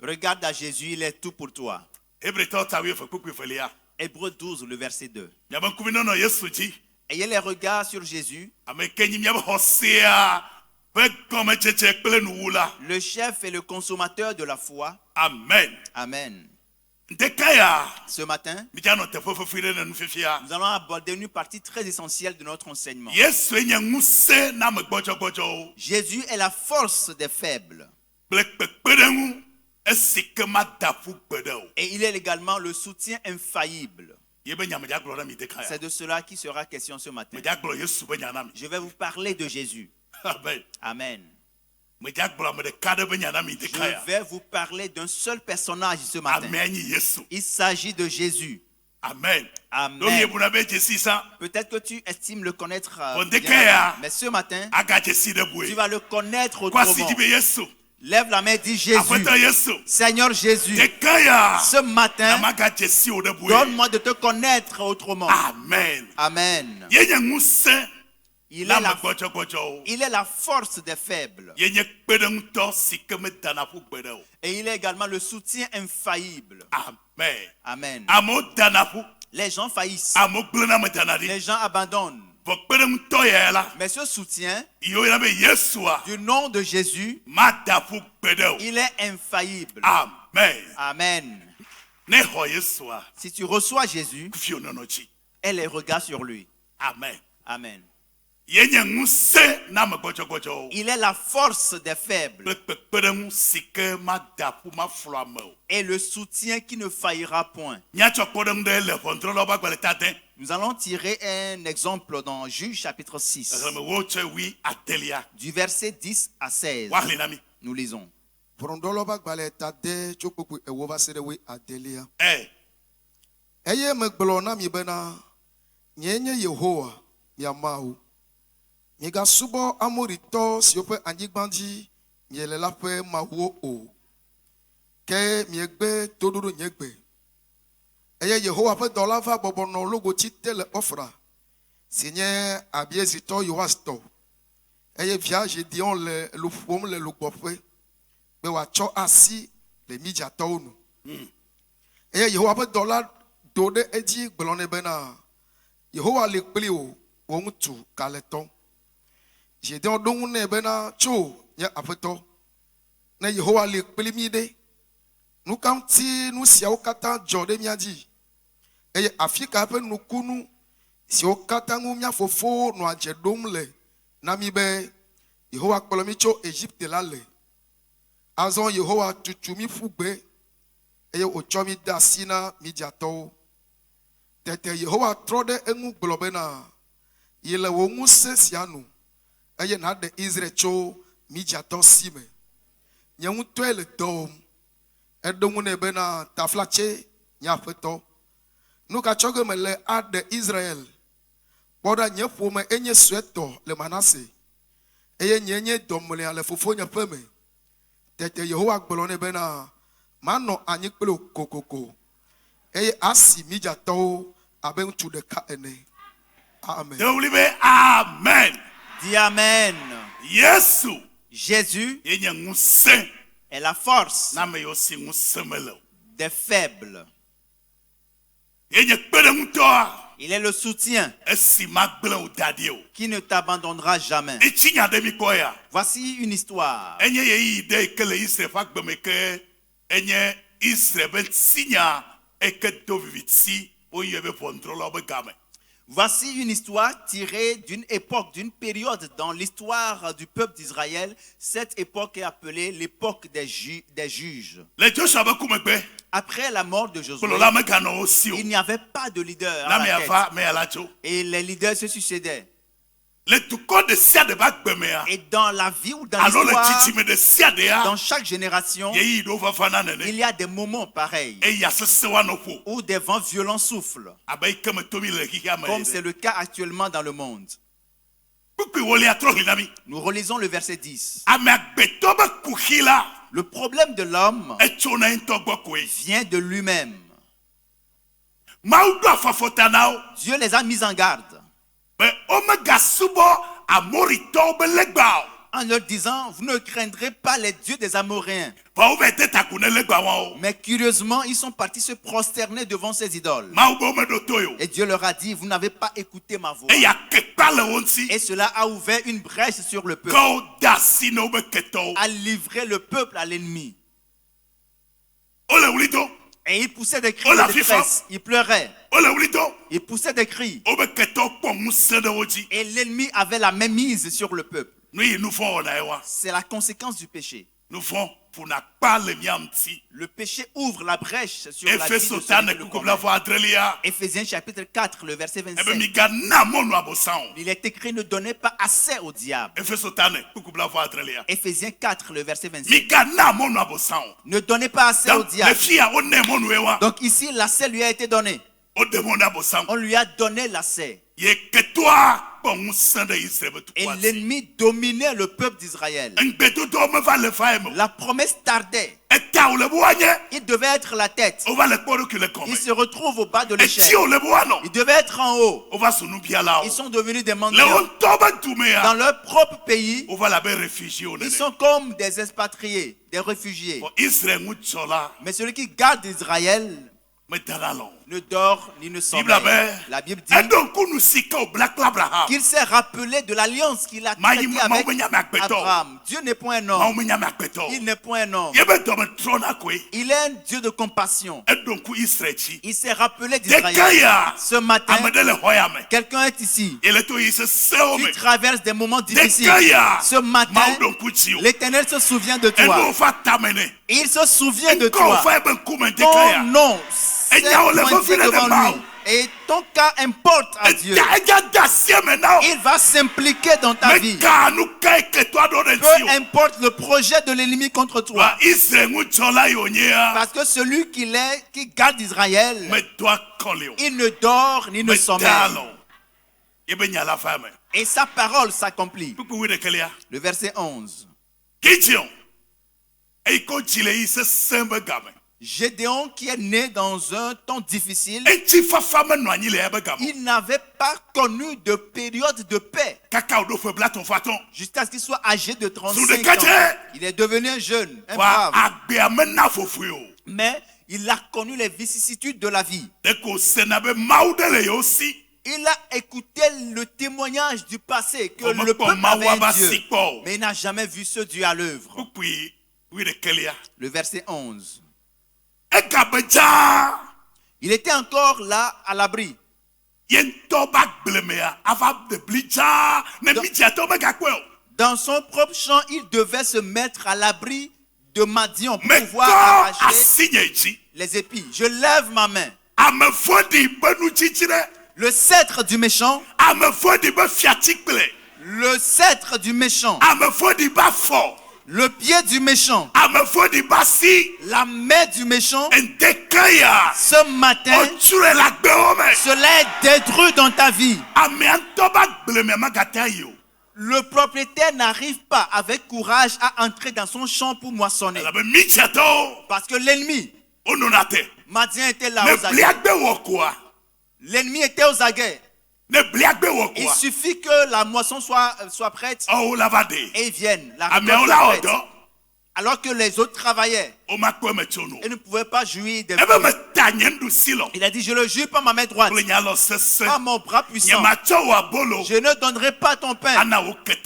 Regarde à Jésus, il est tout pour toi. Hébreux 12, le verset 2. Ayez les regards sur Jésus, le chef et le consommateur de la foi. Amen. Amen. Ce matin, nous allons aborder une partie très essentielle de notre enseignement. Jésus est la force des faibles. Et il est également le soutien infaillible. C'est de cela qui sera question ce matin. Je vais vous parler de Jésus. Amen. Je vais vous parler d'un seul personnage ce matin. Il s'agit de Jésus. Amen. Amen. Peut-être que tu estimes le connaître bien, mais ce matin, tu vas le connaître autrement. Lève la main et dis Jésus. Seigneur Jésus, ce matin, donne-moi de te connaître autrement. Amen. Amen. Il est la force des faibles. Et il est également le soutien infaillible. Amen. Amen. Les gens faillissent. Les gens abandonnent. Mais ce soutien du nom de Jésus, il est infaillible. Amen. Amen. Si tu reçois Jésus, aie les regards sur lui. Amen. Amen. Il est la force des faibles et le soutien qui ne faillira point. Nous allons tirer un exemple dans Juge chapitre 6, du verset 10 à 16. Nous lisons. Miga subo amorito siope anyigbandi mielela pe mawo o ke miegbe todoro nyegbe eye Yehowa pe dola va bobono logo titele ofra sinye abiezito yoasto eye viage dion le lufom le lugbofe be wa cho asi le mijato unu eye Yehowa pe dola dode eji gblone bena Yehowa le pli o wontu kaleton. J'ai dit, on ne bena cho ya apeto na Yehowa le pelimide nous kanti nous sia okata jode miadi eye afika pe nukunu si okata ngumya fofo no ajedom le na mi be Yehowa kpolomi cho Egypte la le azon Yehowa tutumi fugbe eye ochomi dasina midiato tete Yehowa trode engu globena yele wongu sesianu eye na de Israel cho mijato sime nyangu twele dom edongu ne bena taflache nyafeto nuka choge mele ade Israel boda nyepo me enye sweto le Manase eye nyenye domle ale fofo nyapeme tete Yehowa gbolone bena mano anyikpelo kokoko eye asi mijato aben to de ka ene. Amen. Amen. Dis Amen. Jésus est la force des faibles. Il est le soutien qui ne t'abandonnera jamais. Voici une histoire. Voici une histoire tirée d'une époque, d'une période dans l'histoire du peuple d'Israël. Cette époque est appelée l'époque des juges. Après la mort de Josué, il n'y avait pas de leader à la tête. Et les leaders se succédaient. Et dans la vie ou dans l'histoire, dans chaque génération, il y a des moments pareils où des vents violents soufflent, comme c'est le cas actuellement dans le monde. Nous relisons le verset 10. Le problème de l'homme vient de lui-même. Dieu les a mis en garde. en leur disant, vous ne craindrez pas les dieux des Amoréens. Mais curieusement, ils sont partis se prosterner devant ces idoles. Et Dieu leur a dit, vous n'avez pas écouté ma voix. Et cela a ouvert une brèche sur le peuple, a livré le peuple à l'ennemi. Et il poussait des cris de détresse. Il pleurait. Il poussait des cris. Et l'ennemi avait la même mise sur le peuple. C'est la conséquence du péché. Le péché ouvre la brèche sur la vie de celui qui le commet. Éphésiens chapitre 4, le verset 25. Il est écrit, ne donnez pas assez au diable. Éphésiens 4, le verset 25. Ne donnez pas assez au diable. Donc ici, l'assai lui a été donné. On lui a donné l'assai. Et l'ennemi dominait le peuple d'Israël. La promesse tardait. Il devait être la tête. Il se retrouve au bas de l'échelle. Il devait être en haut. Ils sont devenus des mendiants. Dans leur propre pays, ils sont comme des expatriés, des réfugiés. Mais celui qui garde Israël ne dort ni ne sommeille. La Bible dit qu'il s'est rappelé de l'alliance qu'il a traitée avec Abraham. Dieu n'est point un homme. Il n'est point un homme. Il est un Dieu de compassion. Il s'est rappelé d'Israël. Ce matin, quelqu'un est ici. Tu traverses des moments difficiles. Ce matin, l'Éternel se souvient de toi. Il se souvient de toi. Ton nom est pointé devant lui. Et ton cas importe à Dieu. Il va s'impliquer dans ta vie. Peu importe le projet de l'ennemi contre toi. Parce que celui qui garde Israël, il ne dort ni ne sommeille. Et sa parole s'accomplit. Le verset 11. Gédéon, qui est né dans un temps difficile, il n'avait pas connu de période de paix jusqu'à ce qu'il soit âgé de 35 ans. Il est devenu un jeune, un brave. Mais il a connu les vicissitudes de la vie. Il a écouté le témoignage du passé que le peuple avait un Dieu, mais il n'a jamais vu ce Dieu à l'œuvre. Le verset 11. Il était encore là à l'abri. Dans son propre champ, il devait se mettre à l'abri de Madian pour pouvoir arracher les épis. Je lève ma main. Le sceptre du méchant. Le sceptre du méchant. Le pied du méchant. La main du méchant. Ce matin, cela est détruit dans ta vie. Le propriétaire n'arrive pas avec courage à entrer dans son champ pour moissonner. Parce que l'ennemi, Madian était là aux aguets. L'ennemi était aux aguets. Il suffit que la moisson soit prête et ils viennent. La récolte est prête. Alors que les autres travaillaient, ils ne pouvaient pas jouir des fruits. Il a dit, je le jure par ma main droite, par mon bras puissant, je ne donnerai pas ton pain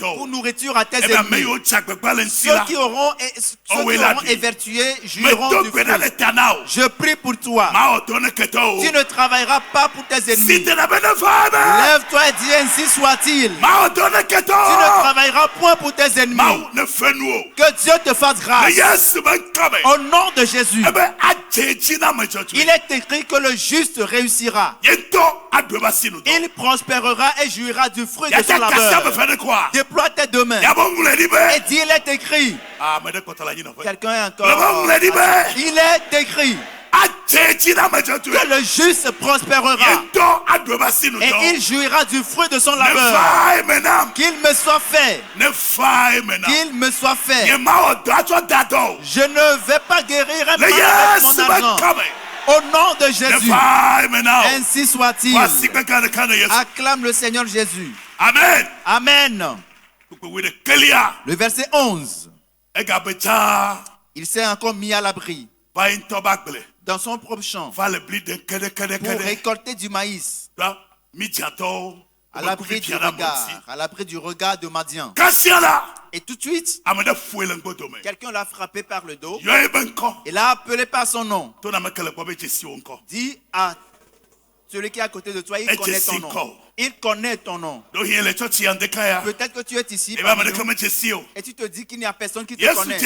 pour nourriture à tes ennemis. Ceux qui auront évertué jouiront du fruit. Je prie pour toi. Tu ne travailleras pas pour tes ennemis. Lève-toi et dis, ainsi soit-il. Tu ne travailleras point pour tes ennemis. Que Dieu te fasse grâce. Au nom de Jésus. Il est écrit que le juste réussira. Il prospérera et jouira du fruit de son labeur. Déploie tes deux mains et dis, il est écrit. Quelqu'un est encore. Il est écrit que le juste prospérera et il jouira du fruit de son labeur. Qu'il me soit fait. Qu'il me soit fait. Je ne vais pas guérir un mal avec mon argent. Au nom de Jésus. Ainsi soit-il. Acclame le Seigneur Jésus. Amen. Amen. Le verset 11. Il s'est encore mis à l'abri dans son propre champ pour récolter du maïs à l'abri du regard de Madian. Et tout de suite, quelqu'un l'a frappé par le dos et l'a appelé par son nom. Dis à celui qui est à côté de toi, il connaît ton nom. Il connaît ton nom. Peut-être que tu es ici et tu te dis qu'il n'y a personne qui te connaît.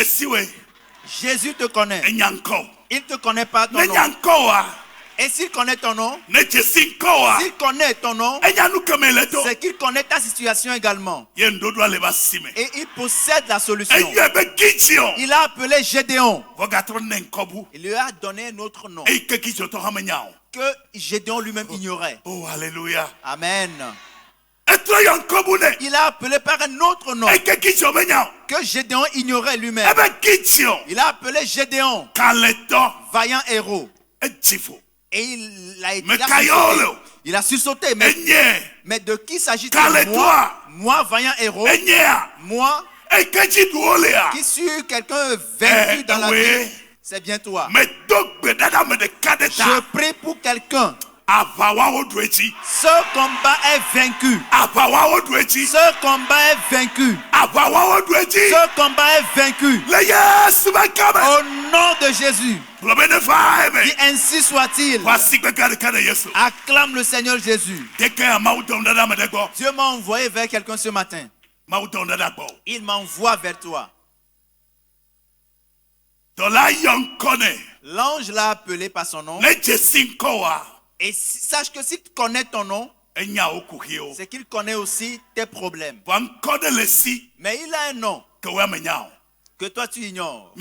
Jésus te connaît. Il ne te connaît pas ton nom. Et s'il connaît ton nom, c'est qu'il connaît ta situation également. Et il possède la solution. Il a appelé Gédéon. Il lui a donné un autre nom que Gédéon lui-même ignorait. Oh, alléluia. Amen. Il a appelé par un autre nom que Gédéon ignorait lui-même. Il a appelé Gédéon, vaillant héros. Et il a sursauté. Mais de qui s'agit-il? Moi, vaillant héros. Moi, qui suis quelqu'un vaincu dans la vie. C'est bien toi. Je prie pour quelqu'un. Ce combat est vaincu. Ce combat est vaincu. Ce combat est vaincu. Au nom de Jésus. Dis ainsi soit-il. Acclame le Seigneur Jésus. Dieu m'a envoyé vers quelqu'un ce matin. Il m'envoie vers toi. L'ange l'a appelé par son nom. Et sache que s'il connaît ton nom, c'est qu'il connaît aussi tes problèmes. Mais il a un nom que toi tu ignores.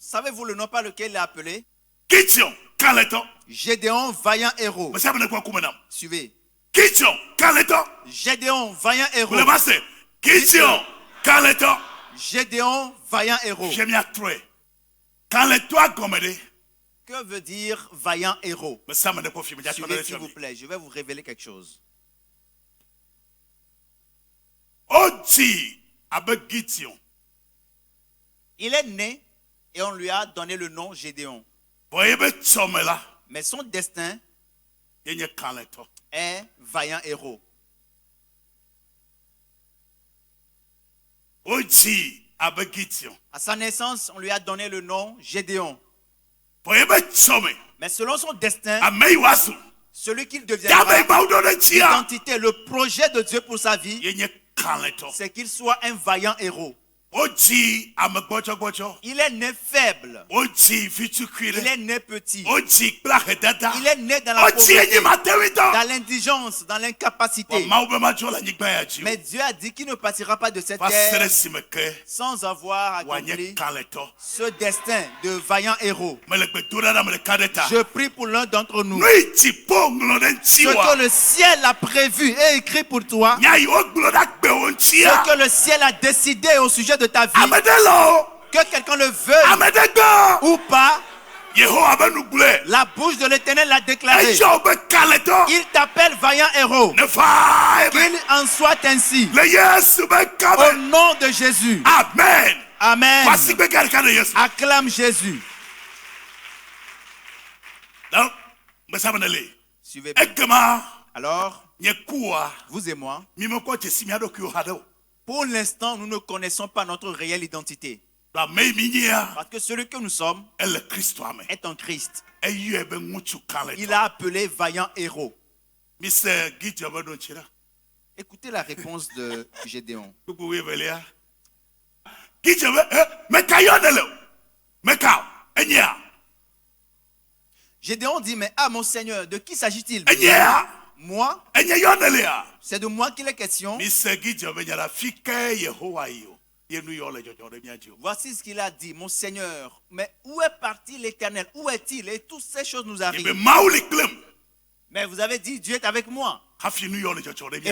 Savez-vous le nom par lequel il est appelé? Gédéon, vaillant héros. Suivez. Gédéon, vaillant héros. Gédéon, vaillant héros. Que veut dire vaillant héros? Suivez s'il vous plaît, je vais vous révéler quelque chose. Il est né et on lui a donné le nom Gédéon. Mais son destin est vaillant héros. À sa naissance, on lui a donné le nom Gédéon. Mais selon son destin, celui qu'il deviendra, l'identité, le projet de Dieu pour sa vie, c'est qu'il soit un vaillant héros. Il est né faible. Il est né petit. Il est né dans la pauvreté, dans l'indigence, dans l'incapacité. Mais Dieu a dit qu'il ne partira pas de cette terre sans avoir accompli ce destin de vaillant héros. Je prie pour l'un d'entre nous. Ce que le ciel a prévu et écrit pour toi, ce que le ciel a décidé au sujet de ta vie, que quelqu'un le veuille ou pas, la bouche de l'Éternel l'a déclaré. Il t'appelle vaillant héros. Qu'il en soit ainsi. Au nom de Jésus. Amen. Amen. Acclame Jésus. Suivez bien. Alors, vous et moi, pour l'instant, nous ne connaissons pas notre réelle identité. Parce que celui que nous sommes est en Christ. Il a appelé vaillant héros. Écoutez la réponse de Gédéon. Gédéon dit, mais mon Seigneur, de qui s'agit-il? Moi? C'est de moi qu'il est question. Voici ce qu'il a dit, mon Seigneur. Mais où est parti l'Éternel? Où est-il? Et toutes ces choses nous arrivent. Mais vous avez dit, Dieu est avec moi. Et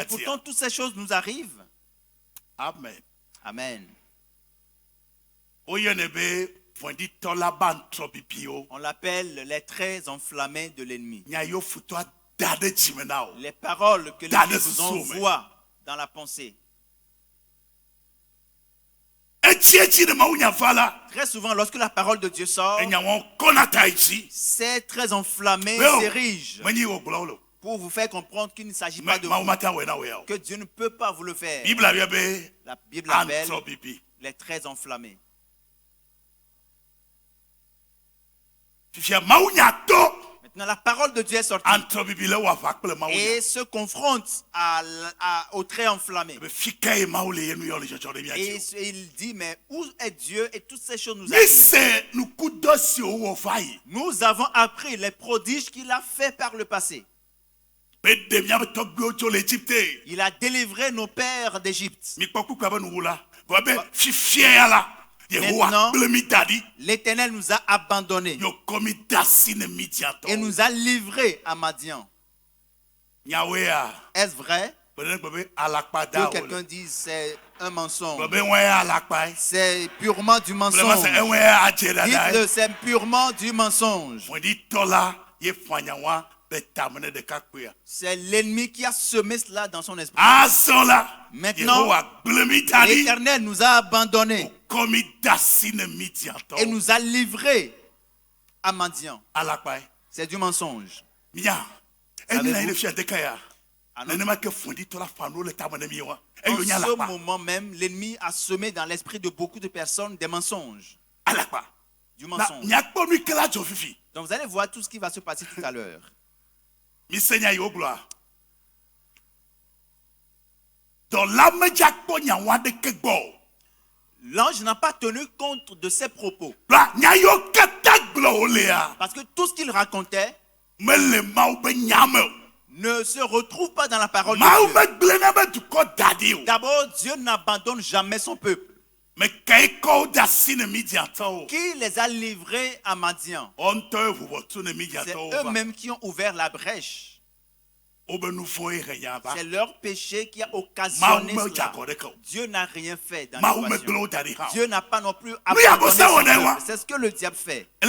pourtant, toutes ces choses nous arrivent. Amen. Amen. On l'appelle les traits enflammés de l'ennemi. Les paroles que l'ennemi vous envoie dans la pensée. Très souvent, lorsque la parole de Dieu sort, c'est très enflammé, s'érige pour vous faire comprendre qu'il ne s'agit pas de vous, que Dieu ne peut pas vous le faire. La Bible l'appelle les très enflammés. Maintenant, la parole de Dieu est sortie et se confronte au très enflammé. Et il dit, mais où est Dieu et toutes ces choses nous arrivent. Nous avons appris les prodiges qu'il a fait par le passé. Il a délivré nos pères d'Égypte. Maintenant, l'Éternel nous a abandonnés et nous a livrés à Madian. Est-ce vrai que quelqu'un dise c'est un mensonge? C'est purement du mensonge. Dites-le, c'est purement du mensonge. C'est l'ennemi qui a semé cela dans son esprit. Maintenant, l'Éternel nous a abandonnés et nous a livrés à Madian. C'est du mensonge. En ce moment même, l'ennemi a semé dans l'esprit de beaucoup de personnes des mensonges. Du mensonge. Donc vous allez voir tout ce qui va se passer tout à l'heure. L'ange n'a pas tenu compte de ses propos. Parce que tout ce qu'il racontait ne se retrouve pas dans la parole de Dieu. D'abord, Dieu n'abandonne jamais son peuple. Qui les a livrés à Madian? C'est eux-mêmes qui ont ouvert la brèche. C'est leur péché qui a occasionné cela. Dieu n'a rien fait dans l'équation. Dieu n'a pas non plus abandonné son peuple. C'est ce que le diable fait. Il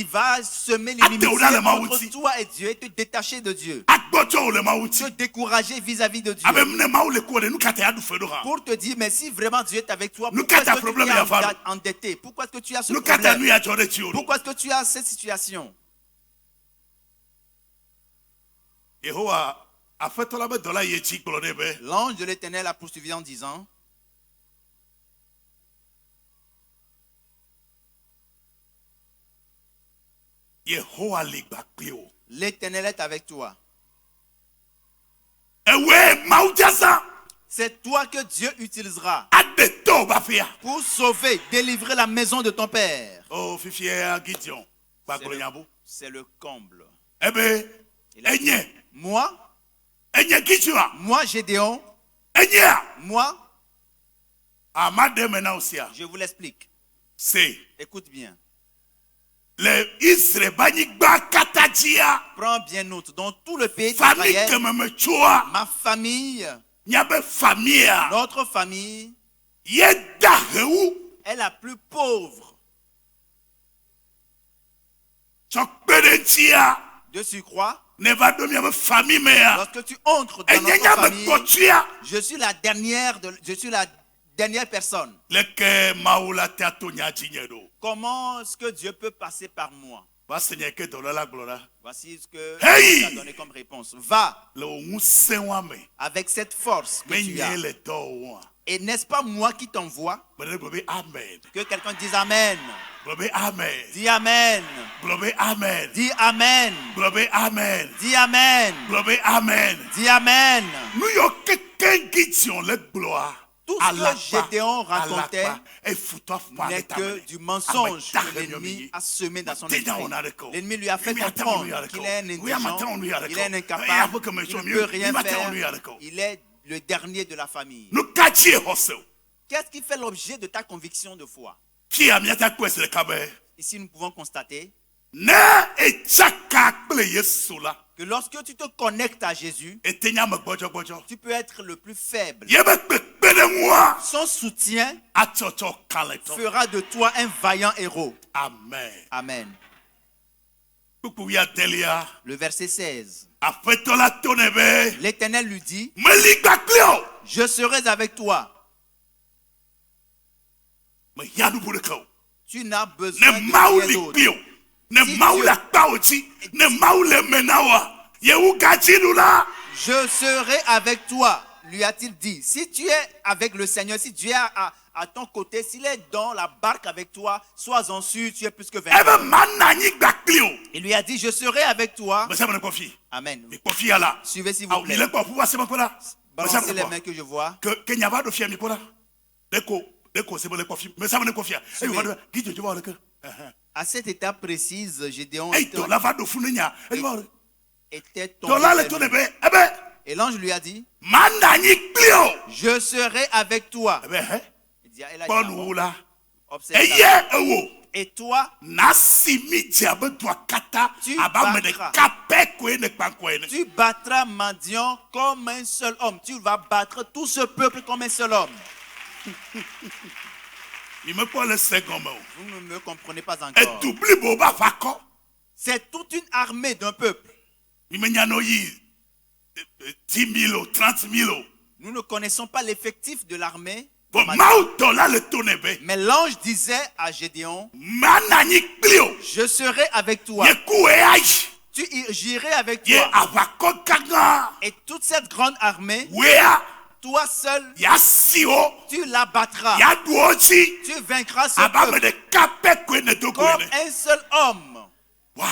va semer l'inimitié entre toi et Dieu et te détacher de Dieu. Te décourager vis-à-vis de Dieu. Pour te dire, mais si vraiment Dieu est avec toi, pourquoi est-ce que tu es endetté? Pourquoi est-ce que tu as ce problème? Pourquoi est-ce que tu as cette situation? L'ange de l'Éternel a poursuivi en disant, l'Éternel est avec toi. C'est toi que Dieu utilisera pour sauver, délivrer la maison de ton père. C'est le comble. Moi, Gédéon, moi, je vous l'explique. Écoute bien. Prends bien note. Dans tout le pays d'Israël, ma famille, notre famille est la plus pauvre. De surcroît, lorsque tu entres dans notre famille, je suis la dernière personne. Comment est-ce que Dieu peut passer par moi? Voici ce que Dieu a donné comme réponse. Va avec cette force que tu as. Et n'est-ce pas moi qui t'envoie? Que quelqu'un dise Amen. Dis Amen. Dis Amen. Dis Amen. Dis Amen. Tout ce que Gédéon racontait n'est que du mensonge que l'ennemi a semé dans son esprit. L'ennemi lui a fait comprendre qu'il est un indigent, il est un incapable, il ne peut rien faire, il est le dernier de la famille. Qu'est-ce qui fait l'objet de ta conviction de foi? Ici, nous pouvons constater que lorsque tu te connectes à Jésus, tu peux être le plus faible. Son soutien fera de toi un vaillant héros. Amen. Le verset 16. L'Éternel lui dit, je serai avec toi. me yanu pour le cœur. Tu n'as besoin Ne de maou rien li d'autre. pio. Ne Si maou Dieu- la paoti. Ne maou le menawa. Yehu gachi nous là. Je serai avec toi, lui a-t-il dit. Si tu es avec le Seigneur, si Dieu est à ton côté, s'il est dans la barque avec toi, sois-en sûr, tu es plus que vainqueur. Ebe manani gbaklio. Il lui a dit, je serai avec toi. Mais ça me confie. Amen. Mais confie à là. Suivez s'il Ah, vous plaît. il est pas pouvoir c'est pas là. Balancez les mains que je vois. Que n'y a pas de fier ni pour là. Deko c'est bon le confie. Mais ça me confie. Et Suivez. voilà, qui tu vois le cœur. À cette étape précise, Gédéon Et to la va do fununya. Et voilà. était To la le tombé. to nebe. Ebe Et l'ange lui a dit, manani klio. je serai avec toi. Ebe hein. Il dit, elle a dit, Paul d'abord, ou là. observe Et ça. hier ewo. Et toi, Nasimi diabe toi kata Tu aba me de battras. kapé kwe ne kpankwe ne. tu battras Madian comme un seul homme. Tu vas battre tout ce peuple comme un seul homme. Il me parle le second mot. Vous ne me comprenez pas Et encore. t'oublies boba fako. C'est toute une armée d'un peuple. Il me nyano yi 10 000 30 000. Nous ne connaissons pas l'effectif de l'armée. Bon Madian. mau to la le to nebe. Mais l'ange disait à Gédéon, Manani klio. je serai avec toi. Ye koué aïe. J'irai avec Ye toi. avako kanga. Et toute cette grande armée, Wea. toi seul, Ya sio. tu la battras. Ya duochi. Tu vaincras ce Aba me peuple de kapé kwe ne to comme kwe ne. un seul homme. Wow.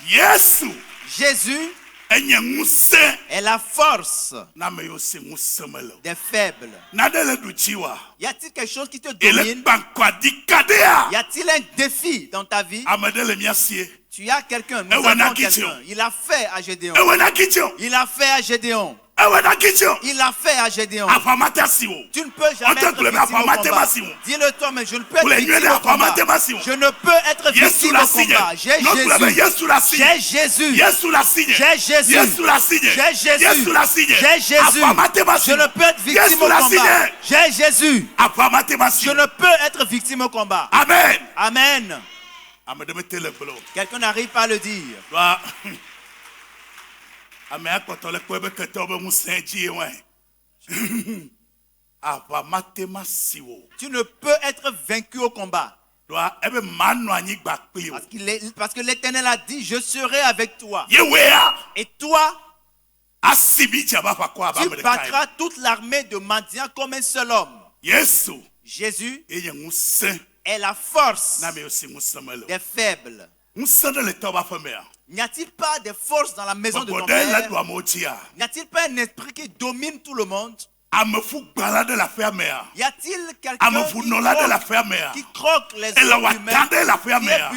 Yesu. Jésus Enye nguse. est la force Na me yo se nguse melo. des faibles. Na de le duchiwa. Y a-t-il quelque chose qui te Ele domine? bankwa di kadea. Y a-t-il un défi dans ta vie? Amade le miasie. Tu as quelqu'un, nous Ewe na avons Gideon. quelqu'un. Il a fait à Gédéon. Ewe na kitio. Il a fait à Gédéon. Ewe na kitio. Il a fait à Gédéon. Afamata siwo. Tu ne peux jamais On te être clame victime au afamate combat. masiwo. Dis-le toi, mais je ne peux Pour être les nuits victime de au combat. afamate masiwo. Je ne peux être Yesu victime la au signe. combat. J'ai Notre clame Jésus. Yesu la signe. J'ai Jésus. Yesu la signe. J'ai Jésus. Yesu la signe. J'ai Jésus. Yesu la signe. J'ai Jésus. Afamate Je masiwo. ne peux être victime Yesu au la combat. signe. J'ai Jésus. Afamate Je masiwo. ne peux être victime au combat. Amen. Amen. Amade me tele blo. Quelqu'un n'arrive pas à le dire. Doa. Ame akoto le kwebe keto be musenji wen. Afamate masiwo. Tu ne peux être vaincu au combat. Doa ebe manu anyi gbakpe o. Parce que l'Éternel a dit, je serai avec toi. Ye wea. Et toi, Asibi tiaba fakwa ba tu me de kai. battras toute l'armée de Madian comme un seul homme. Yesu. Jésus Eye nguse. est la force Na me osi nguse melo. des faibles. Nguse de le toba famea. N'y a-t-il pas des forces dans la maison de ton Bogodel la père? doa motia. N'y a-t-il pas un esprit qui domine tout le monde? Amefu gbala de la famea. Y a-t-il quelqu'un Amefu nola de la famea. qui croque les Et la os humains, watande la qui est famea.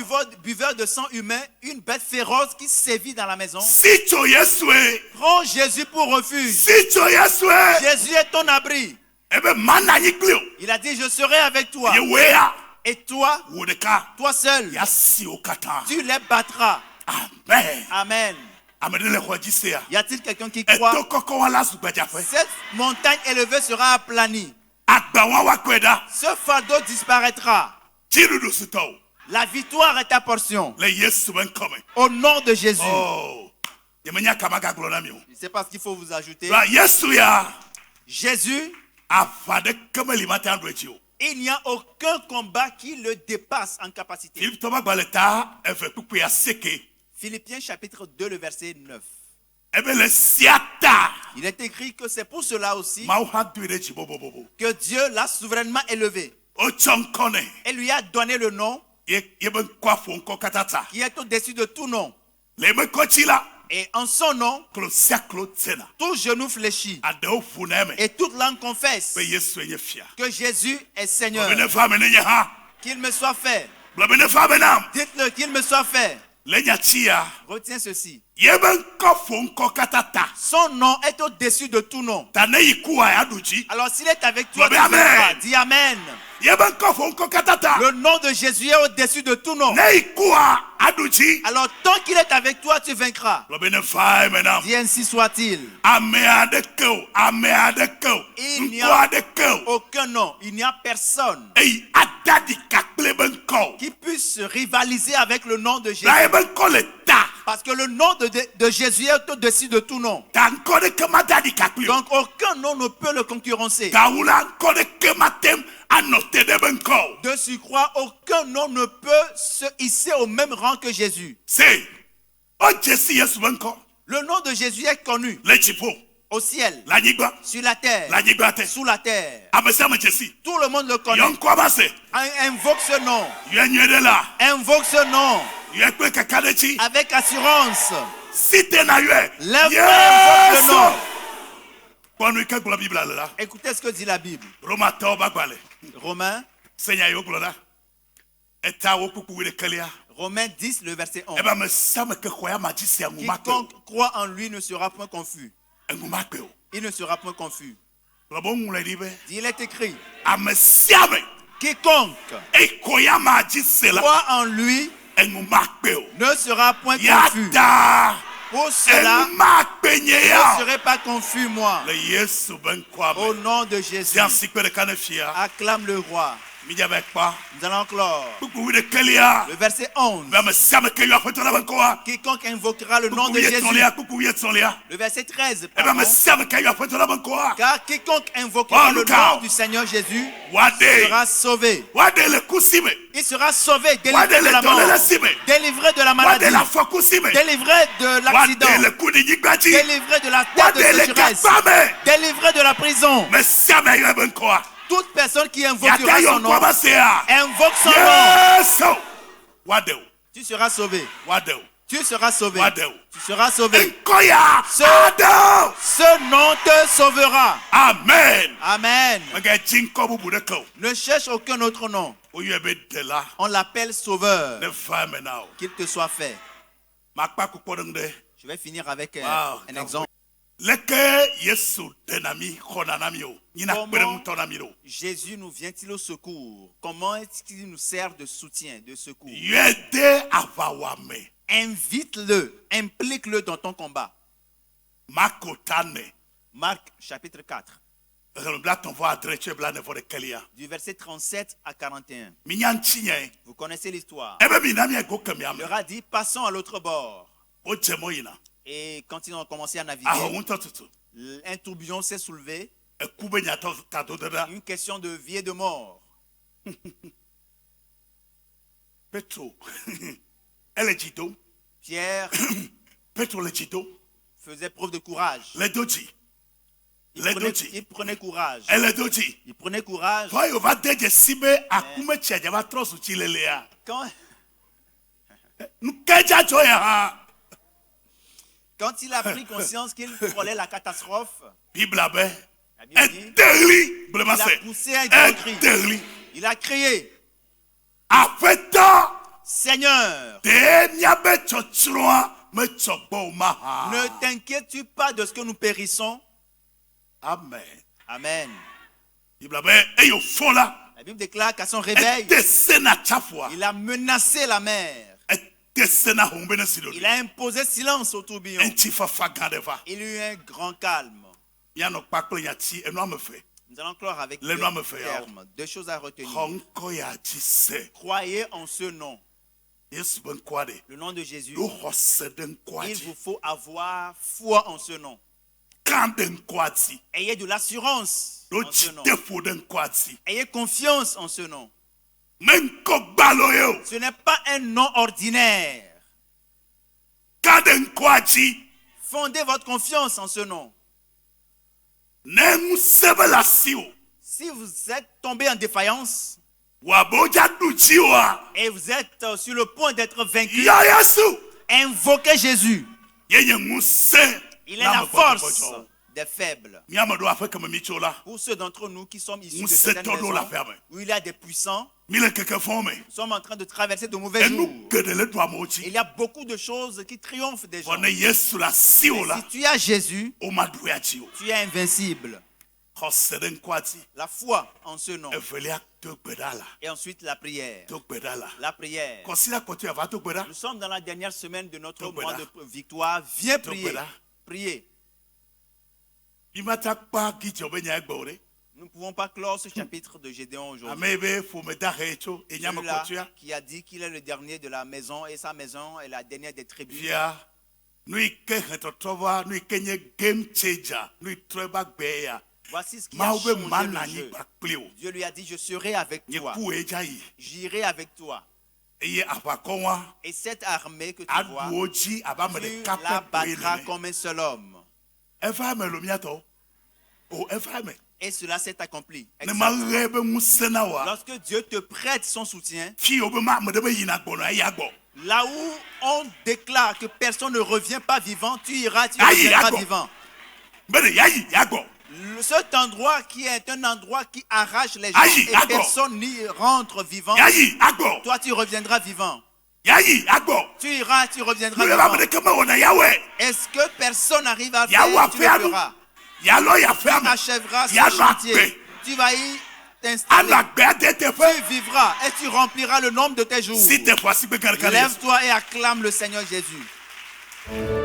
buveur de sang humain, une bête féroce qui sévit dans la maison? Sicho Yesu e. Prends Jésus pour refuge. Sicho Yesu e. Jésus est ton abri. Ebe mana nyi klio. Il a dit, je serai avec toi. Ye wea. Et toi, Wodeka. toi seul, Ya si okata. tu les battras. Amen. Amen. Amede le khojisea. Y a-t-il quelqu'un qui Et croit? to koko wala sugbaja fe. Cette montagne élevée sera aplanie. Agbawa wa kweda. Ce fardeau disparaîtra. Jirudu suto. La victoire est ta portion. Le Yesu ben come. Au nom de Jésus. Oh. Yemenya kamaga glona mi o. Je ne sais pas ce qu'il faut vous ajouter. Ba Yesu ya. Jésus, Afade kameli mata andwechi o. il n'y a aucun combat qui le dépasse en capacité. Philippe Thomas baleta efe kuku ya seke. Philippiens chapitre 2, le verset 9. Ebe le siata. Il est écrit que c'est pour cela aussi Mau haduire chibobobobo. que Dieu l'a souverainement élevé O chonkone. et lui a donné le nom Yeben kwa fonko katata. qui est au-dessus de tout nom. Leme kochila. Et en son nom, Klosia klotsena. tout genou fléchit Adeo funeme. et toute langue confesse Be Yesu enye fia. que Jésus est Seigneur. Bene fame nenye ha. Qu'il me soit fait. Bene fame nam. Dites-le qu'il me soit fait. Lenya chia. Retiens ceci. Yeben ko fonko katata. Son nom est au-dessus de tout nom. Tane ikuwa ya duji. Alors s'il est avec toi, tu Amen. vaincras. Dis Amen. Yeben ko fonko katata. Le nom de Jésus est au-dessus de tout nom. Ne ikuwa aduji. Alors tant qu'il est avec toi, tu vaincras. Bene fame nam. Dis ainsi soit-il. Amea de keo. Amea de keo. Il n'y Nkwa a de keo. aucun nom. Il n'y a personne Ei adadi kakle ben ko. qui puisse rivaliser avec le nom de Jésus. Na eben ko le ta. Parce que le nom de Jésus est au-dessus de tout nom. ta nkɔ ɖeke mada ɖika kpli o. Donc aucun nom ne peut le concurrencer. gawu la nkɔ ɖeke matem anɔ te ɖe be ŋkɔ o. De surcroît, aucun nom ne peut se hisser au même rang que Jésus. se o Jesu Yesu be ŋkɔ Le nom de Jésus est connu le dziƒo au ciel, le anyigba sur la terre, le anyigba te. sous la terre. ame sia ame Jesu. Tout le monde le yɔ connaît. ŋkɔ ba se. Invoque ce nom. yɔ nyuie ɖe la. Invoque ce nom yɔ kpe kaka ɖe tsi. avec assurance. si te na yɔe. Lève-toi, invoque le nom. kpɔ nu yi ke gblɔ Biblia le la. Écoutez ce que dit la Bible. Romatɔwo ba gbalẽ. Romains, senya yi wo gblɔ la. eta wo kpuku wi ɖekelia. Romains 10, le verset 11. ebe ame sia ame ke xɔ ya ma dzi sia ŋu ma kpe o. Quiconque croit en lui ne sera point confus. eŋu ma kpe o. Il ne sera point confus. gblɔ be ŋlɔe ɖi be. Il est écrit, ame sia ame. quiconque exɔ ya ma dzi se la. croit en lui eŋu ma kpe o. ne sera point ya confus. ta. Pour cela, eŋu ma kpe nye je ya. ne serai pas confus, moi. le Yesu be ŋkɔa Au me. nom de Jésus, sia si kpe ɖeka ne fia. acclame le roi. midze be kpɔ. Nous allons clore. kpuku wi ɖekelia. Le verset 11. be ame sia ame ke yɔ aƒetɔ la be ŋkɔa. Quiconque invoquera le nom kpuku de wi Jésus. etɔ̃lia kpuku wi etɔ̃lia. Le verset 13. ebe ame Pardon. sia ame ke yɔ aƒetɔ la be ŋkɔa. Car quiconque invoquera Oh, le Lucas. nom du Seigneur Jésus waɖe. sera sauvé. waɖe le kusi me. Il sera sauvé, waɖe délivré de le la mort, dɔléle si me. délivré de la waɖe maladie, le afɔkusi me. délivré de waɖe l'accident, le kuɖinyigba dzi. délivré de la terre de waɖe le sécheresse, gagba me. délivré de la prison. me sia ame yɔ be ŋkɔa. Toute personne qui yata invoquera yɔ son nom, ŋkɔa ba sea. invoque son nom, yesu. waɖe o. tu seras sauvé. waɖe o. Tu seras sauvé. waɖe o. Tu seras sauvé. ŋkɔ ya. Ce- aɖe o. Ce nom te sauvera. amen. Amen. mege dzi ŋkɔ bubu ɖeke o. Ne cherche aucun autre nom. woyɔe be dela. On l'appelle sauveur. ne va eme na o. Qu'il te soit fait. makpa kukpɔɖeŋu ɖe. Je vais finir avec Wow. un exemple. leke yesu ɖena mi xɔna na mi o. nyina Comment kpeɖeŋutɔ na mi o. Jésus nous vient-il au secours? Comment est-ce qu'il nous sert de soutien, de secours? yɔe de aʋawame. Invite-le, implique-le dans ton combat. Marko tane. Marc chapitre 4, xexlẽmla tɔ̃vɔ adre tso blaene-vɔ ɖekelia. du verset 37 à 41. minya ŋtsi nyae. Vous connaissez l'histoire. ebe mina miago ke Il miame. leur a dit, passons à l'autre bord. wodze mɔ yina. Et quand ils ont commencé à naviguer, ahɔ ŋutɔ tutu. un tourbillon s'est soulevé. eku be nyatɔ tadodoɖa. Une question de vie et de mort. petro ele dzi dom. Pierre petro le dzi dom. faisait preuve de courage. le do dzi. Il le do prenait, dzi. il prenait courage. ele do dzi. Il prenait courage. tɔ yewo va de dzesi be akumetsia dze va trɔ su tsi lelea. Quand, nukedza dzɔ ya hã. quand il a pris conscience qu'il frôlait la catastrophe, bibla be. la Bible dit, edeli. blema il a se. poussé un grand cri. edeli. Il a crié, aƒetɔ. Seigneur, de miabe tsɔtsrɔ̃a metsɔ gbɔ o ma ha. ne t'inquiètes-tu pas de ce que nous périssons? amen. Amen. bibla be eyo fɔ la. La Bible déclare qu'à son réveil, ete se na tsaƒua. il a menacé la mer. ete se na hɔn bene si do. Il a imposé silence au tourbillon. eŋti fafa gã ɖe va. Il y a eu un grand calme. mianɔ kpakple nyati enu ame fe. Nous allons clore avec Le deux nom me fait, termes, deux choses à retenir. xɔ ŋkɔ ya dzi se. Croyez en ce nom, yesu be ŋkɔa ɖe. le nom de Jésus. do xɔ se ɖe ŋkɔa Il dzi. vous faut avoir foi en ce nom. kan ɖe ŋkɔa dzi. Ayez de l'assurance do en ce nom. dzideƒo ɖe ŋkɔa dzi. Ayez confiance en ce nom. me ŋkɔ gbalo ye o. Ce n'est pas un nom ordinaire. kan ɖe ŋkɔa dzi. Fondez votre confiance en ce nom. ne ŋusẽ be le asi o. Si vous êtes tombé en défaillance wòabe wodza ɖu dzi oa. et vous êtes sur le point d'être vaincu, yɔ yesu. invoquez Jésus. ye nye ŋusẽ. Il est la force des faibles. miame ɖo aƒe keme mi tso la. Pour ceux d'entre nous qui sommes issus de Nous certaines setons maisons la ferme. où il y a des puissants, mi le keke fɔm me. nous sommes en train de traverser de mauvais enu jours. geɖe le do amewo Il dzi. y a beaucoup de choses qui triomphent des gens. vɔ ne yesu le asi o la. Si tu as Jésus, womaɖu ya dzi o. tu es invincible. xɔ se ɖe ŋkɔa dzi. La foi en ce nom. evelia do gbe ɖa la. Et ensuite la prière. do gbe ɖa la. La prière. kɔsila kɔtɔ ya va do gbe ɖa. Nous sommes dans la dernière semaine de notre Donc, mois voilà. de victoire. Viens Donc, prier. voilà. Priez. mi ma ta kpa gidzɔ be nya egbe o ɖe. Nous ne pouvons pas clore ce chapitre de Gédéon aujourd'hui. Amebe faut me darer cho et nyama Celui-là kotua. qui a dit qu'il est le dernier de la maison et sa maison est la dernière des tribus. Via nous ke hetotrova nous kenye game changer nous treba gbeya. Voici ce qui a changé Maube le manani jeu. bakpleo. Dieu lui a dit, je serai avec toi. Yeku ejayi. J'irai avec toi. Eye apakonwa. Et cette armée que tu vois, Aduoji abamele tu kape la battras boyene. comme un seul homme. Efame lo miato. O efame. Et cela s'est accompli. Ne marebe musena wa. Lorsque Dieu te prête son soutien, Fi obema medebe yina gbono ayagbo. là où on déclare que personne ne revient pas vivant, tu iras, tu reviendras vivant. Bene yayi yagbo. Cet endroit qui est un endroit qui arrache les gens Aïe, et agbo. personne n'y rentre vivant, Yayi agbo. toi tu reviendras vivant. Yayi agbo. Tu iras, tu reviendras Nous va vivant. me kema wona yawe. Est-ce que personne n'arrive à Yawa faire, tu le feanu. feras. Yalo ya Tu femme. achèveras ce Yalo chantier. akbe. Tu vas y t'installer. Ana gbe te fe. Tu vivras et tu rempliras le nombre de tes jours. Si te fois si be garkale. Lève-toi et acclame le Seigneur Jésus.